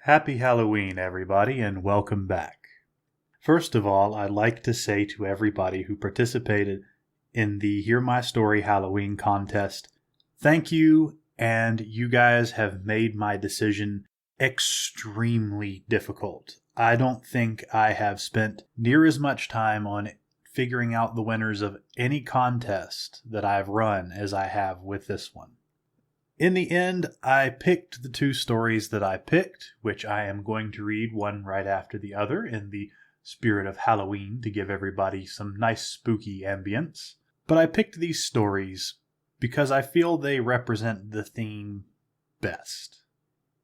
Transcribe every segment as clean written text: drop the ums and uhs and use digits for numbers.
Happy Halloween, everybody, and welcome back. First of all, I'd like to say to everybody who participated in the Hear My Story Halloween contest, thank you, and you guys have made my decision extremely difficult. I don't think I have spent near as much time on figuring out the winners of any contest that I've run as I have with this one. In the end, I picked the two stories that I picked, which I am going to read one right after the other in the spirit of Halloween to give everybody some nice spooky ambience. But I picked these stories because I feel they represent the theme best.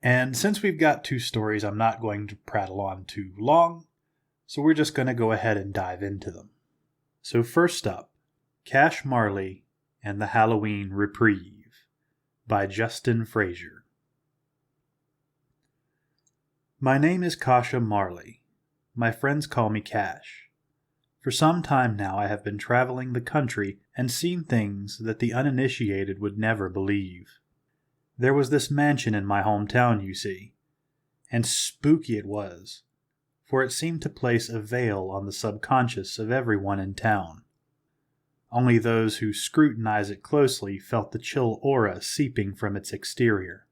And since we've got two stories, I'm not going to prattle on too long, so we're just going to go ahead and dive into them. So first up, Cash Marley and the Halloween Reprieve by Justin Fraser. My name is Kasha Marley. My friends call me Cash. For some time now I have been traveling the country and seen things that the uninitiated would never believe. There was this mansion in my hometown, you see, and spooky it was, for it seemed to place a veil on the subconscious of everyone in town. Only those who scrutinized it closely felt the chill aura seeping from its exterior.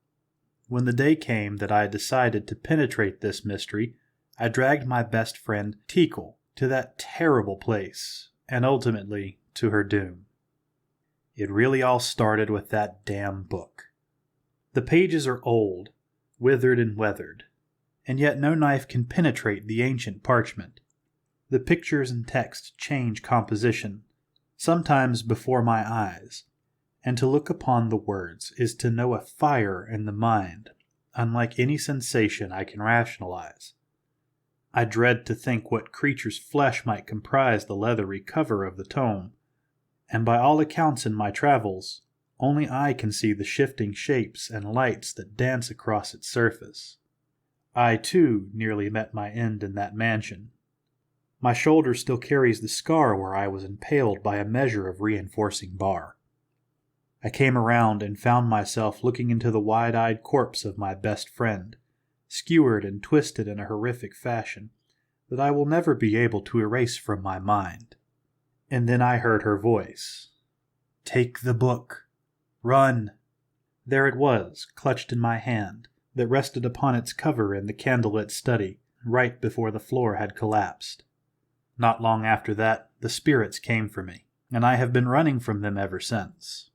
When the day came that I decided to penetrate this mystery, I dragged my best friend, Teakle, to that terrible place, and ultimately to her doom. It really all started with that damn book. The pages are old, withered and weathered, and yet no knife can penetrate the ancient parchment. The pictures and text change composition, sometimes before my eyes, and to look upon the words is to know a fire in the mind, unlike any sensation I can rationalize. I dread to think what creature's flesh might comprise the leathery cover of the tome, and by all accounts in my travels, only I can see the shifting shapes and lights that dance across its surface. I, too, nearly met my end in that mansion. My shoulder still carries the scar where I was impaled by a measure of reinforcing bar. I came around and found myself looking into the wide-eyed corpse of my best friend, skewered and twisted in a horrific fashion that I will never be able to erase from my mind. And then I heard her voice. "Take the book. Run." There it was, clutched in my hand, that rested upon its cover in the candlelit study, right before the floor had collapsed. Not long after that, the spirits came for me, and I have been running from them ever since.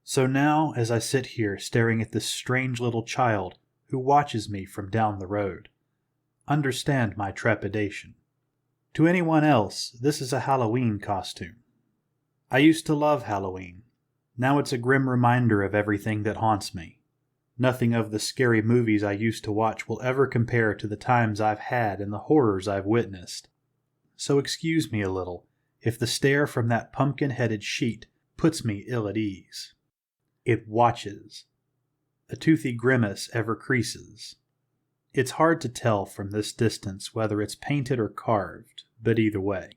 So now, as I sit here staring at this strange little child who watches me from down the road, understand my trepidation. To anyone else, this is a Halloween costume. I used to love Halloween. Now it's a grim reminder of everything that haunts me. Nothing of the scary movies I used to watch will ever compare to the times I've had and the horrors I've witnessed. So excuse me a little if the stare from that pumpkin-headed sheet puts me ill at ease. It watches. A toothy grimace ever creases. It's hard to tell from this distance whether it's painted or carved, but either way.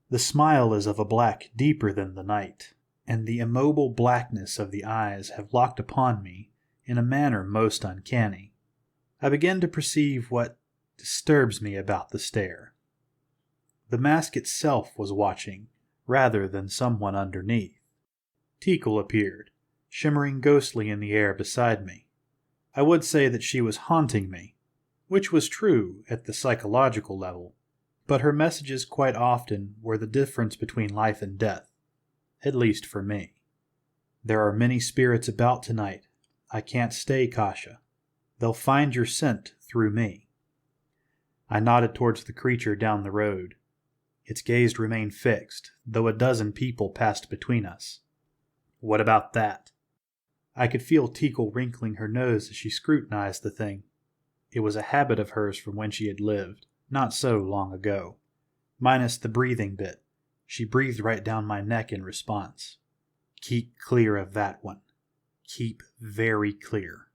The smile is of a black deeper than the night, and the immobile blackness of the eyes have locked upon me in a manner most uncanny. I begin to perceive what disturbs me about the stare. The mask itself was watching, rather than someone underneath. Teakle appeared, shimmering ghostly in the air beside me. I would say that she was haunting me, which was true at the psychological level, but her messages quite often were the difference between life and death, at least for me. "There are many spirits about tonight. I can't stay, Kasha. They'll find your scent through me." I nodded towards the creature down the road. Its gaze remained fixed, though a dozen people passed between us. "What about that?" I could feel Teakle wrinkling her nose as she scrutinized the thing. It was a habit of hers from when she had lived, not so long ago. Minus the breathing bit, she breathed right down my neck in response. "Keep clear of that one. Keep very clear."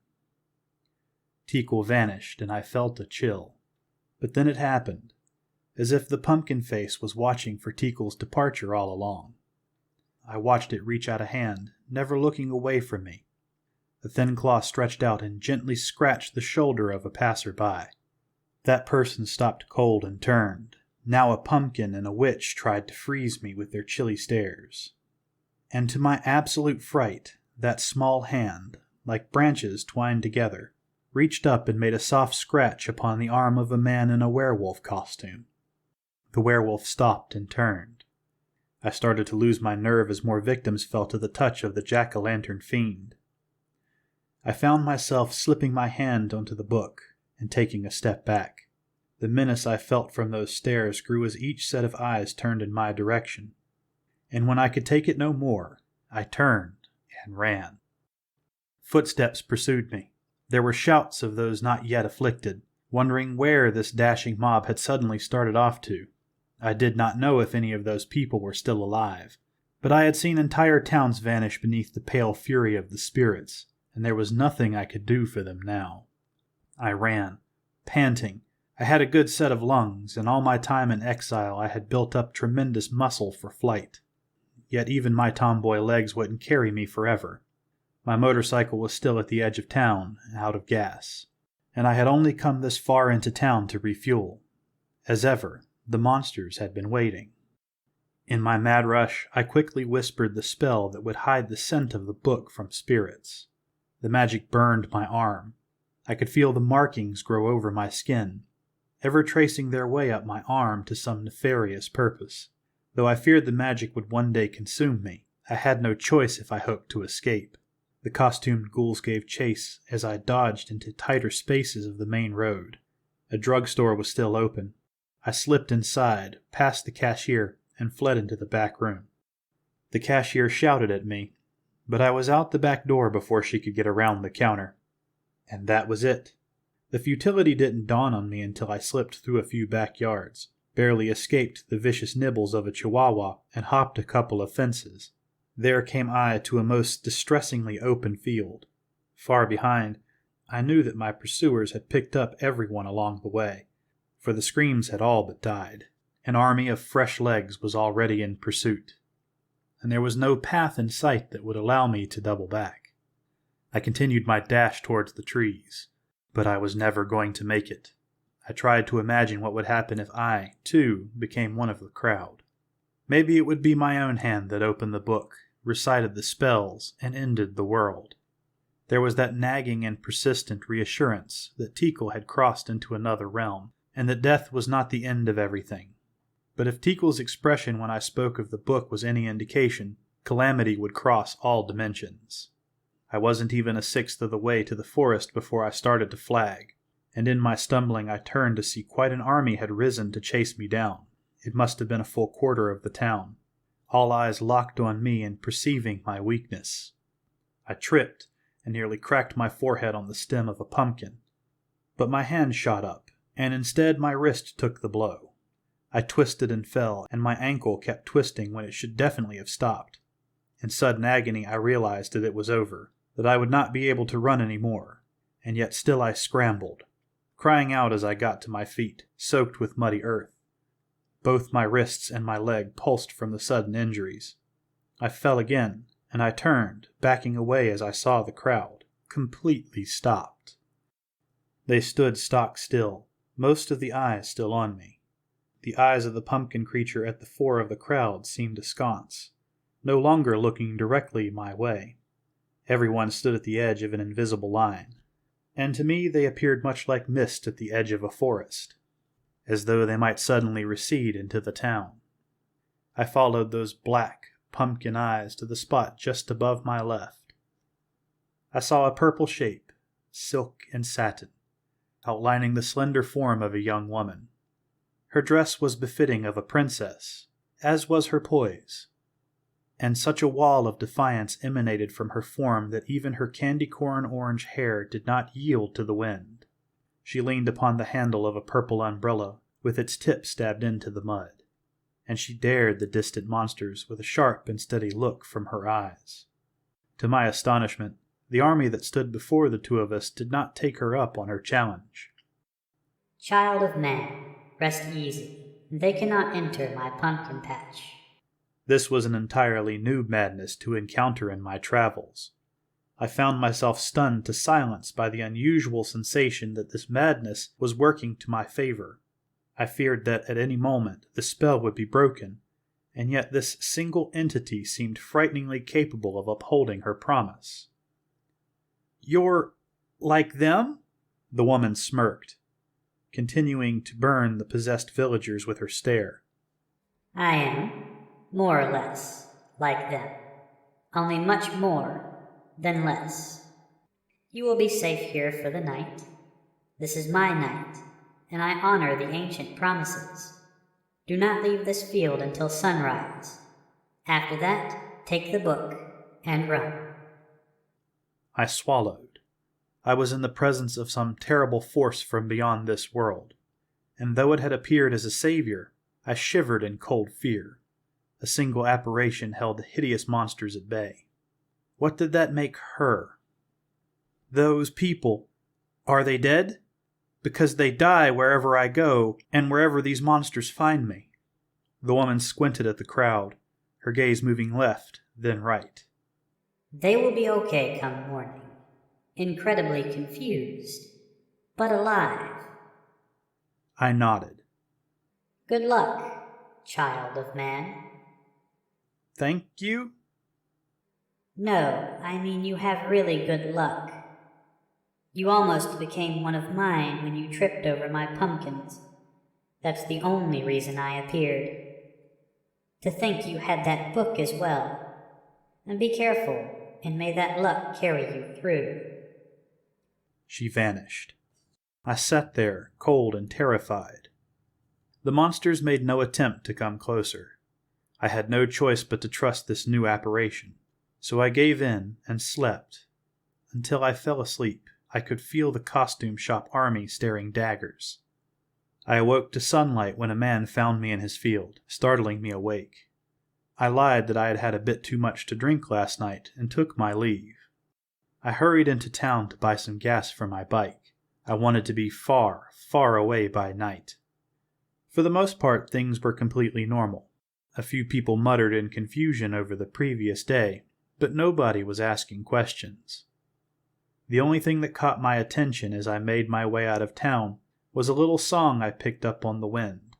Teakle vanished, and I felt a chill. But then it happened, as if the pumpkin face was watching for Teakle's departure all along. I watched it reach out a hand, never looking away from me. The thin claw stretched out and gently scratched the shoulder of a passer-by. That person stopped cold and turned. Now a pumpkin and a witch tried to freeze me with their chilly stares. And to my absolute fright, that small hand, like branches twined together, reached up and made a soft scratch upon the arm of a man in a werewolf costume. The werewolf stopped and turned. I started to lose my nerve as more victims fell to the touch of the jack-o'-lantern fiend. I found myself slipping my hand onto the book and taking a step back. The menace I felt from those stares grew as each set of eyes turned in my direction. And when I could take it no more, I turned and ran. Footsteps pursued me. There were shouts of those not yet afflicted, wondering where this dashing mob had suddenly started off to. I did not know if any of those people were still alive, but I had seen entire towns vanish beneath the pale fury of the spirits, and there was nothing I could do for them now. I ran, panting. I had a good set of lungs, and all my time in exile I had built up tremendous muscle for flight. Yet even my tomboy legs wouldn't carry me forever. My motorcycle was still at the edge of town, out of gas, and I had only come this far into town to refuel. As ever, the monsters had been waiting. In my mad rush, I quickly whispered the spell that would hide the scent of the book from spirits. The magic burned my arm. I could feel the markings grow over my skin, ever tracing their way up my arm to some nefarious purpose. Though I feared the magic would one day consume me, I had no choice if I hoped to escape. The costumed ghouls gave chase as I dodged into tighter spaces of the main road. A drugstore was still open. I slipped inside, past the cashier, and fled into the back room. The cashier shouted at me, but I was out the back door before she could get around the counter. And that was it. The futility didn't dawn on me until I slipped through a few backyards, barely escaped the vicious nibbles of a chihuahua, and hopped a couple of fences. There came I to a most distressingly open field. Far behind, I knew that my pursuers had picked up everyone along the way, for the screams had all but died. An army of fresh legs was already in pursuit, and there was no path in sight that would allow me to double back. I continued my dash towards the trees, but I was never going to make it. I tried to imagine what would happen if I, too, became one of the crowd. Maybe it would be my own hand that opened the book, recited the spells, and ended the world. There was that nagging and persistent reassurance that Tikal had crossed into another realm, and that death was not the end of everything. But if Tikal's expression when I spoke of the book was any indication, calamity would cross all dimensions. I wasn't even a sixth of the way to the forest before I started to flag, and in my stumbling I turned to see quite an army had risen to chase me down. It must have been a full quarter of the town, all eyes locked on me and perceiving my weakness. I tripped and nearly cracked my forehead on the stem of a pumpkin, but my hand shot up, and instead my wrist took the blow. I twisted and fell, and my ankle kept twisting when it should definitely have stopped. In sudden agony I realized that it was over, that I would not be able to run any more, and yet still I scrambled, crying out as I got to my feet, soaked with muddy earth. Both my wrists and my leg pulsed from the sudden injuries. I fell again, and I turned, backing away as I saw the crowd, completely stopped. They stood stock still, most of the eyes still on me. The eyes of the pumpkin creature at the fore of the crowd seemed askance, no longer looking directly my way. Everyone stood at the edge of an invisible line, and to me they appeared much like mist at the edge of a forest, as though they might suddenly recede into the town. I followed those black, pumpkin eyes to the spot just above my left. I saw a purple shape, silk and satin, outlining the slender form of a young woman. Her dress was befitting of a princess, as was her poise, and such a wall of defiance emanated from her form that even her candy-corn orange hair did not yield to the wind. She leaned upon the handle of a purple umbrella, with its tip stabbed into the mud, and she dared the distant monsters with a sharp and steady look from her eyes. To my astonishment, the army that stood before the two of us did not take her up on her challenge. "Child of man, rest easy. They cannot enter my pumpkin patch." This was an entirely new madness to encounter in my travels. I found myself stunned to silence by the unusual sensation that this madness was working to my favor. I feared that at any moment the spell would be broken, and yet this single entity seemed frighteningly capable of upholding her promise. "You're like them?" The woman smirked, continuing to burn the possessed villagers with her stare. I am, more or less, like them. Only much more than less. You will be safe here for the night. This is my night, and I honor the ancient promises. Do not leave this field until sunrise. After that, take the book and run. I swallowed. I was in the presence of some terrible force from beyond this world, and though it had appeared as a savior, I shivered in cold fear. A single apparition held the hideous monsters at bay. What did that make her? "Those people, are they dead? Because they die wherever I go, and wherever these monsters find me." The woman squinted at the crowd, her gaze moving left, then right. They will be okay come morning. Incredibly confused, but alive. I nodded. Good luck, child of man. "Thank you?" No, I mean you have really good luck. You almost became one of mine when you tripped over my pumpkins. That's the only reason I appeared. To think you had that book as well. And be careful, and may that luck carry you through. She vanished. I sat there, cold and terrified. The monsters made no attempt to come closer. I had no choice but to trust this new apparition, so I gave in and slept. Until I fell asleep, I could feel the costume shop army staring daggers. I awoke to sunlight when a man found me in his field, startling me awake. I lied that I had had a bit too much to drink last night and took my leave. I hurried into town to buy some gas for my bike. I wanted to be far, far away by night. For the most part, things were completely normal. A few people muttered in confusion over the previous day, but nobody was asking questions. The only thing that caught my attention as I made my way out of town was a little song I picked up on the wind.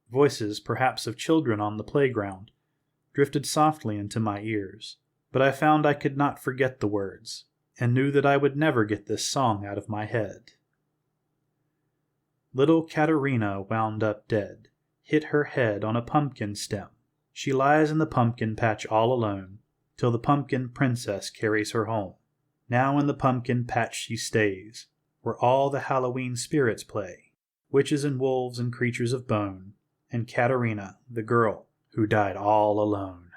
Voices, perhaps of children on the playground, drifted softly into my ears, but I found I could not forget the words, and knew that I would never get this song out of my head. Little Katerina wound up dead, hit her head on a pumpkin stem. She lies in the pumpkin patch all alone, till the pumpkin princess carries her home. Now in the pumpkin patch she stays, where all the Halloween spirits play, witches and wolves and creatures of bone, and Katerina, the girl who died all alone.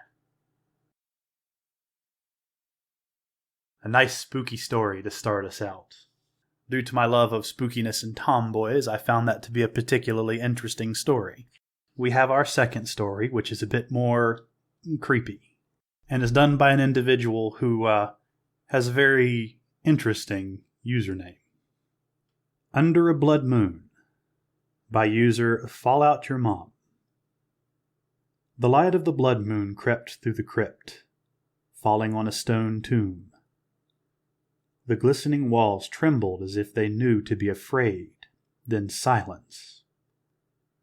A nice spooky story to start us out. Due to my love of spookiness and tomboys, I found that to be a particularly interesting story. We have our second story, which is a bit more creepy, and is done by an individual who has a very interesting username. Under a Blood Moon, by user FalloutUrMum. The light of the blood moon crept through the crypt, falling on a stone tomb. The glistening walls trembled as if they knew to be afraid, then silence.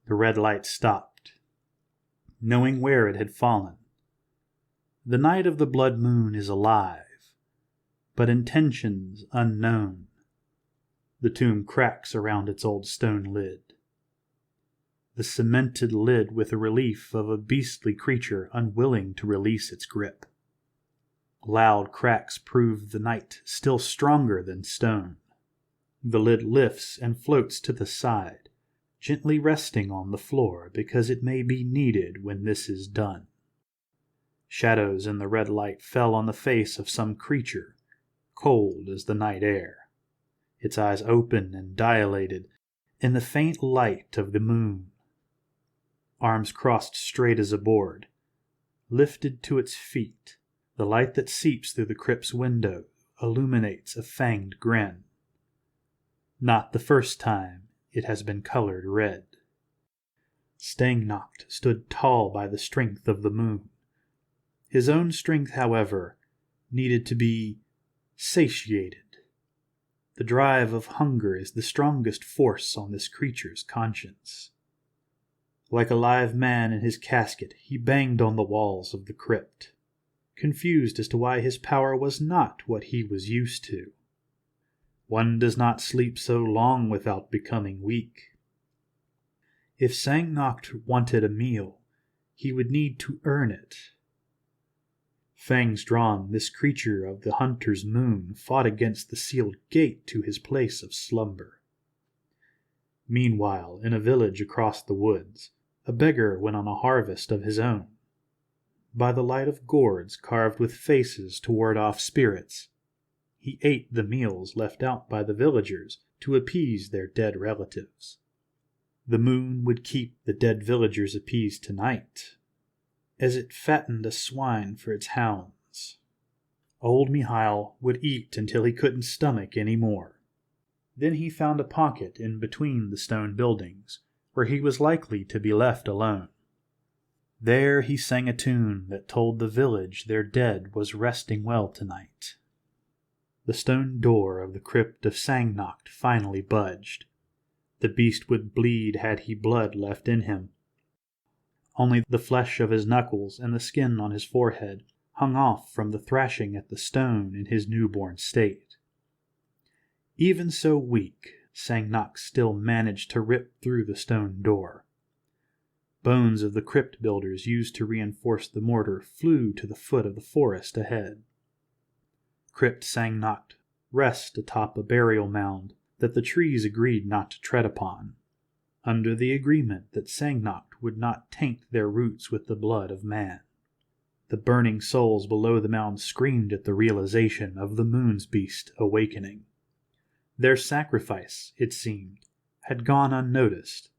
The red light stopped, knowing where it had fallen. The night of the blood moon is alive, but intentions unknown. The tomb cracks around its old stone lid. The cemented lid with a relief of a beastly creature unwilling to release its grip. Loud cracks prove the night still stronger than stone. The lid lifts and floats to the side, gently resting on the floor because it may be needed when this is done. Shadows in the red light fell on the face of some creature, cold as the night air, its eyes open and dilated in the faint light of the moon. Arms crossed straight as a board, lifted to its feet, the light that seeps through the crypt's window illuminates a fanged grin. Not the first time it has been colored red. Stangnockt stood tall by the strength of the moon. His own strength, however, needed to be satiated. The drive of hunger is the strongest force on this creature's conscience. Like a live man in his casket, he banged on the walls of the crypt, confused as to why his power was not what he was used to. One does not sleep so long without becoming weak. If Sangnocht wanted a meal, he would need to earn it. Fangs drawn, this creature of the hunter's moon fought against the sealed gate to his place of slumber. Meanwhile, in a village across the woods, a beggar went on a harvest of his own. By the light of gourds carved with faces to ward off spirits, he ate the meals left out by the villagers to appease their dead relatives. The moon would keep the dead villagers appeased tonight, as it fattened a swine for its hounds. Old Mihail would eat until he couldn't stomach any more. Then he found a pocket in between the stone buildings, where he was likely to be left alone. There he sang a tune that told the village their dead was resting well tonight. The stone door of the crypt of Sangnocht finally budged. The beast would bleed had he blood left in him. Only the flesh of his knuckles and the skin on his forehead hung off from the thrashing at the stone in his newborn state. Even so weak, Sangnocht still managed to rip through the stone door. Bones of the crypt builders used to reinforce the mortar flew to the foot of the forest ahead. Crypt Sangnocht rests atop a burial mound that the trees agreed not to tread upon, under the agreement that Sangnocht would not taint their roots with the blood of man. The burning souls below the mound screamed at the realization of the moon's beast awakening. Their sacrifice, it seemed, had gone unnoticed.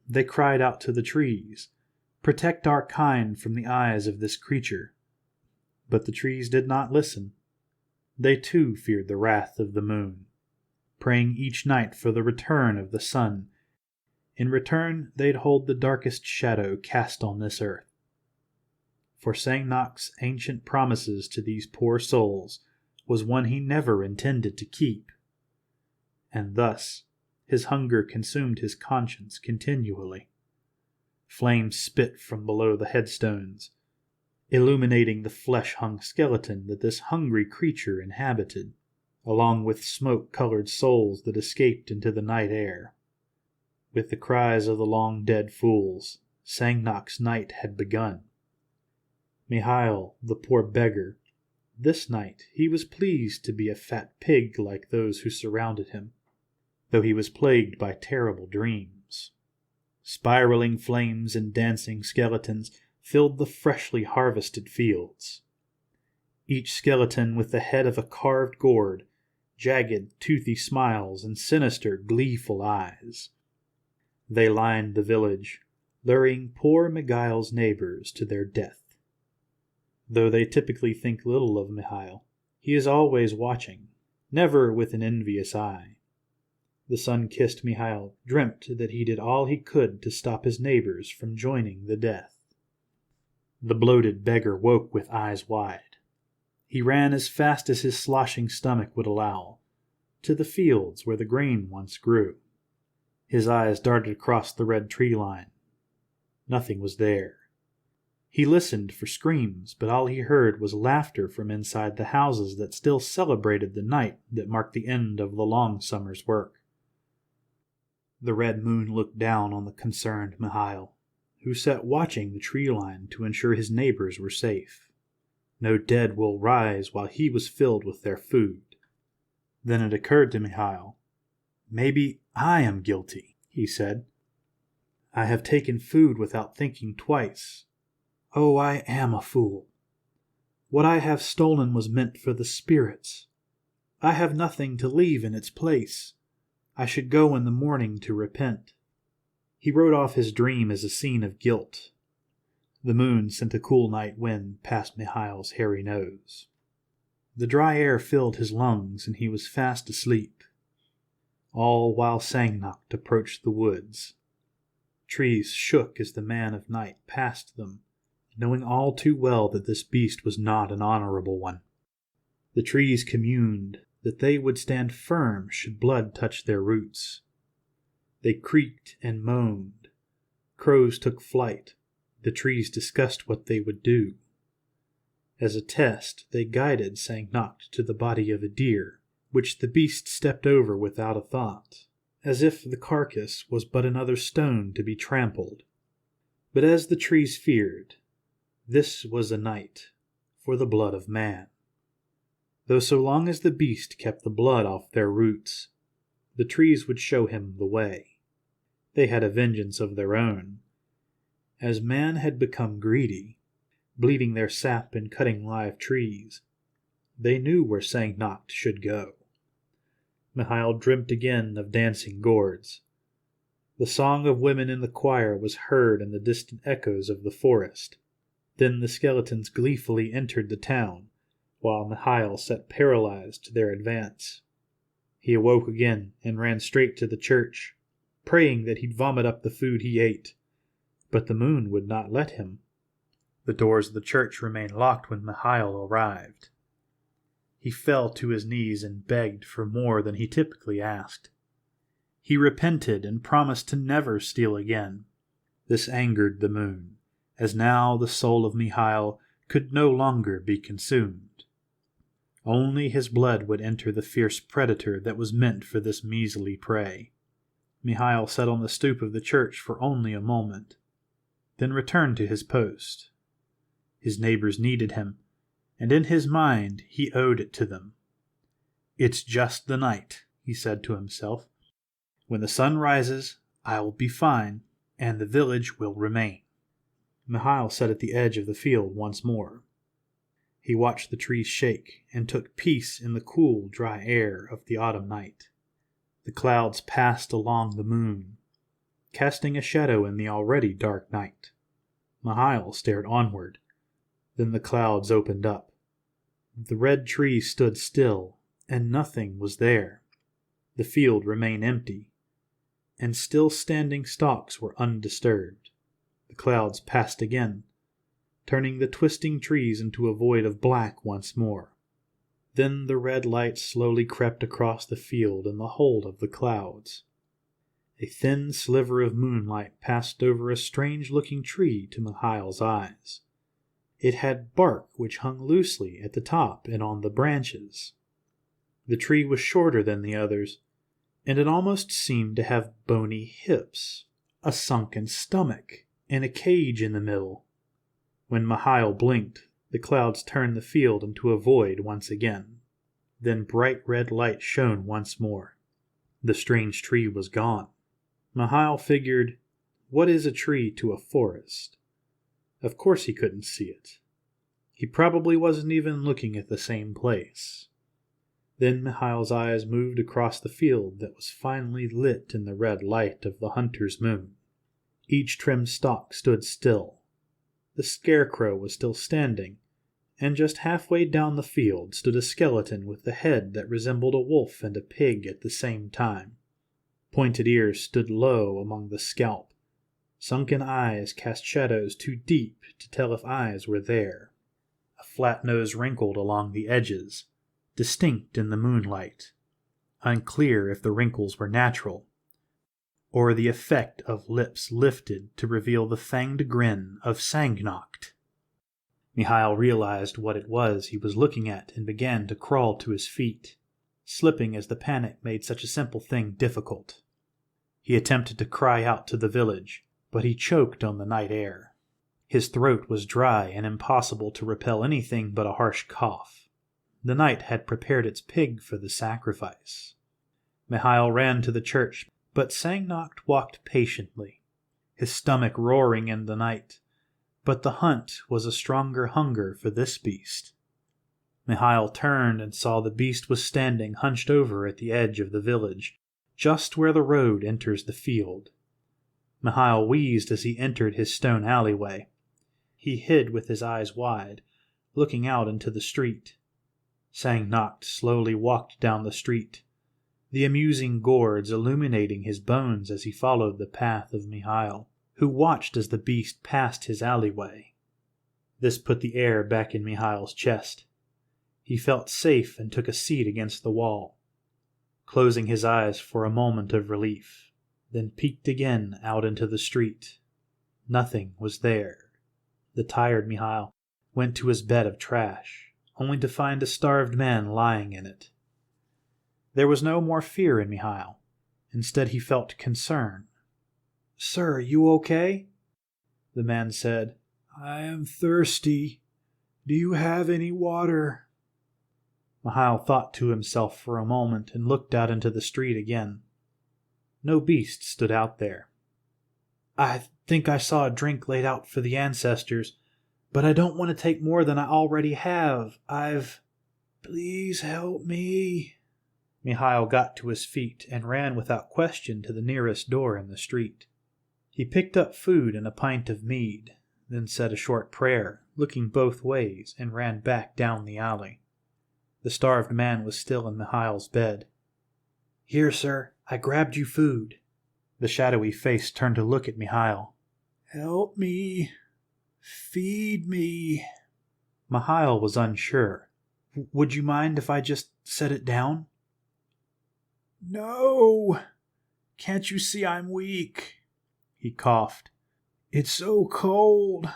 They cried out to the trees, "Protect our kind from the eyes of this creature." But the trees did not listen. They too feared the wrath of the moon, praying each night for the return of the sun. In return, they'd hold the darkest shadow cast on this earth. For Sangnocht's ancient promises to these poor souls was one he never intended to keep. And thus, his hunger consumed his conscience continually. Flames spit from below the headstones, illuminating the flesh-hung skeleton that this hungry creature inhabited, along with smoke-colored souls that escaped into the night air. With the cries of the long-dead fools, Sangnocht's night had begun. Mihail, the poor beggar, this night he was pleased to be a fat pig like those who surrounded him, though he was plagued by terrible dreams. Spiraling flames and dancing skeletons filled the freshly harvested fields. Each skeleton with the head of a carved gourd, jagged, toothy smiles, and sinister, gleeful eyes. They lined the village, luring poor Mihail's neighbors to their death. Though they typically think little of Mihail, he is always watching, never with an envious eye. The sun-kissed Mihail dreamt that he did all he could to stop his neighbors from joining the death. The bloated beggar woke with eyes wide. He ran as fast as his sloshing stomach would allow, to the fields where the grain once grew. His eyes darted across the red tree line. Nothing was there. He listened for screams, but all he heard was laughter from inside the houses that still celebrated the night that marked the end of the long summer's work. The red moon looked down on the concerned Mihail, who sat watching the tree line to ensure his neighbors were safe. No dead will rise while he was filled with their food. Then it occurred to Mihail, "Maybe I am guilty," he said. "I have taken food without thinking twice. Oh, I am a fool. What I have stolen was meant for the spirits. I have nothing to leave in its place. I should go in the morning to repent." He wrote off his dream as a scene of guilt. The moon sent a cool night wind past Mihail's hairy nose. The dry air filled his lungs, and he was fast asleep. All while Sangnocht approached the woods. Trees shook as the man of night passed them, knowing all too well that this beast was not an honorable one. The trees communed that they would stand firm should blood touch their roots. They creaked and moaned. Crows took flight. The trees discussed what they would do. As a test, they guided Sangnocht to the body of a deer, which the beast stepped over without a thought, as if the carcass was but another stone to be trampled. But as the trees feared, this was a night for the blood of man. Though so long as the beast kept the blood off their roots, the trees would show him the way. They had a vengeance of their own. As man had become greedy, bleeding their sap and cutting live trees, they knew where Sangnocht should go. Mihail dreamt again of dancing gourds. The song of women in the choir was heard in the distant echoes of the forest. Then the skeletons gleefully entered the town, while Mihail sat paralyzed to their advance. He awoke again and ran straight to the church, praying that he'd vomit up the food he ate. But the moon would not let him. The doors of the church remained locked when Mihail arrived. He fell to his knees and begged for more than he typically asked. He repented and promised to never steal again. This angered the moon, as now the soul of Mihail could no longer be consumed. Only his blood would enter the fierce predator that was meant for this measly prey. Mihail sat on the stoop of the church for only a moment, then returned to his post. His neighbors needed him, and in his mind he owed it to them. "It's just the night," he said to himself. "When the sun rises, I will be fine, and the village will remain." Mihail sat at the edge of the field once more. He watched the trees shake and took peace in the cool, dry air of the autumn night. The clouds passed along the moon, casting a shadow in the already dark night. Mihail stared onward. Then the clouds opened up. The red trees stood still, and nothing was there. The field remained empty, and still standing stalks were undisturbed. The clouds passed again, turning the twisting trees into a void of black once more. Then the red light slowly crept across the field in the hold of the clouds. A thin sliver of moonlight passed over a strange-looking tree to Mihail's eyes. It had bark which hung loosely at the top and on the branches. The tree was shorter than the others, and it almost seemed to have bony hips, a sunken stomach, and a cage in the middle. When Mihail blinked, the clouds turned the field into a void once again. Then bright red light shone once more. The strange tree was gone. Mihail figured, what is a tree to a forest? Of course he couldn't see it. He probably wasn't even looking at the same place. Then Mihail's eyes moved across the field that was finely lit in the red light of the hunter's moon. Each trim stalk stood still. The scarecrow was still standing, and just halfway down the field stood a skeleton with a head that resembled a wolf and a pig at the same time. Pointed ears stood low among the scalp. Sunken eyes cast shadows too deep to tell if eyes were there. A flat nose wrinkled along the edges, distinct in the moonlight. Unclear if the wrinkles were natural, or the effect of lips lifted to reveal the fanged grin of Sangnocht. Mihail realized what it was he was looking at and began to crawl to his feet, slipping as the panic made such a simple thing difficult. He attempted to cry out to the village, but he choked on the night air. His throat was dry and impossible to repel anything but a harsh cough. The night had prepared its pig for the sacrifice. Mihail ran to the church, but Sangnocht walked patiently, his stomach roaring in the night. But the hunt was a stronger hunger for this beast. Mihail turned and saw the beast was standing hunched over at the edge of the village, just where the road enters the field. Mihail wheezed as he entered his stone alleyway. He hid with his eyes wide, looking out into the street. Sangnocht slowly walked down the street, the amusing gourds illuminating his bones as he followed the path of Mihail, who watched as the beast passed his alleyway. This put the air back in Mihail's chest. He felt safe and took a seat against the wall, closing his eyes for a moment of relief, then peeked again out into the street. Nothing was there. The tired Mihail went to his bed of trash, only to find a starved man lying in it. There was no more fear in Mihail. Instead, he felt concern. "Sir, you okay?" The man said. "I am thirsty. Do you have any water?" Mihail thought to himself for a moment and looked out into the street again. No beast stood out there. "I think I saw a drink laid out for the ancestors, but I don't want to take more than I already have. Please help me." Mihail got to his feet and ran without question to the nearest door in the street. He picked up food and a pint of mead, then said a short prayer, looking both ways, and ran back down the alley. The starved man was still in Mihail's bed. "Here, sir, I grabbed you food." The shadowy face turned to look at Mihail. "Help me. Feed me." Mihail was unsure. "Would you mind if I just set it down?" "No. Can't you see I'm weak?" He coughed. "It's so cold.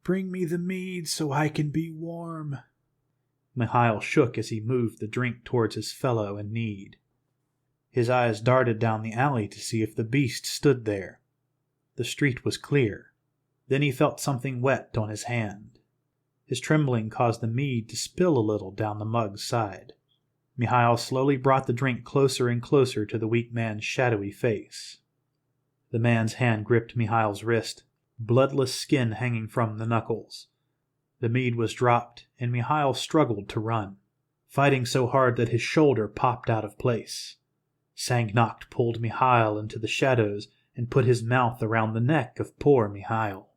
Bring me the mead so I can be warm." Mihail shook as he moved the drink towards his fellow in need. His eyes darted down the alley to see if the beast stood there. The street was clear. Then he felt something wet on his hand. His trembling caused the mead to spill a little down the mug's side. Mihail slowly brought the drink closer and closer to the weak man's shadowy face. The man's hand gripped Mihail's wrist, bloodless skin hanging from the knuckles. The mead was dropped, and Mihail struggled to run, fighting so hard that his shoulder popped out of place. Sangnakt pulled Mihail into the shadows and put his mouth around the neck of poor Mihail.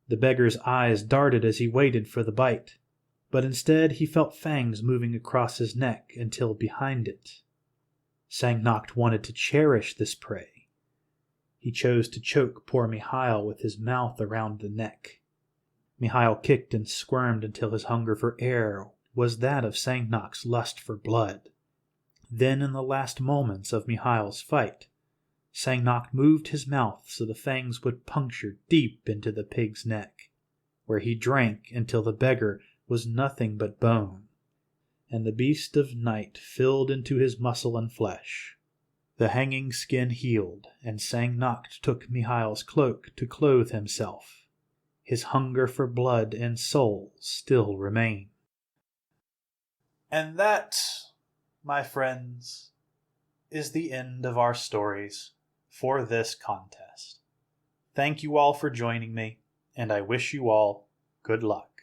The beggar's eyes darted as he waited for the bite, but instead he felt fangs moving across his neck until behind it. Sangnakt wanted to cherish this prey. He chose to choke poor Mihail with his mouth around the neck. Mihail kicked and squirmed until his hunger for air was that of Sangnakt's lust for blood. Then, in the last moments of Mihail's fight, Sangnakt moved his mouth so the fangs would puncture deep into the pig's neck, where he drank until the beggar was nothing but bone, and the beast of night filled into his muscle and flesh. The hanging skin healed, and Sangnakt took Mihail's cloak to clothe himself. His hunger for blood and soul still remained. And that, my friends, is the end of our stories for this contest. Thank you all for joining me, and I wish you all good luck.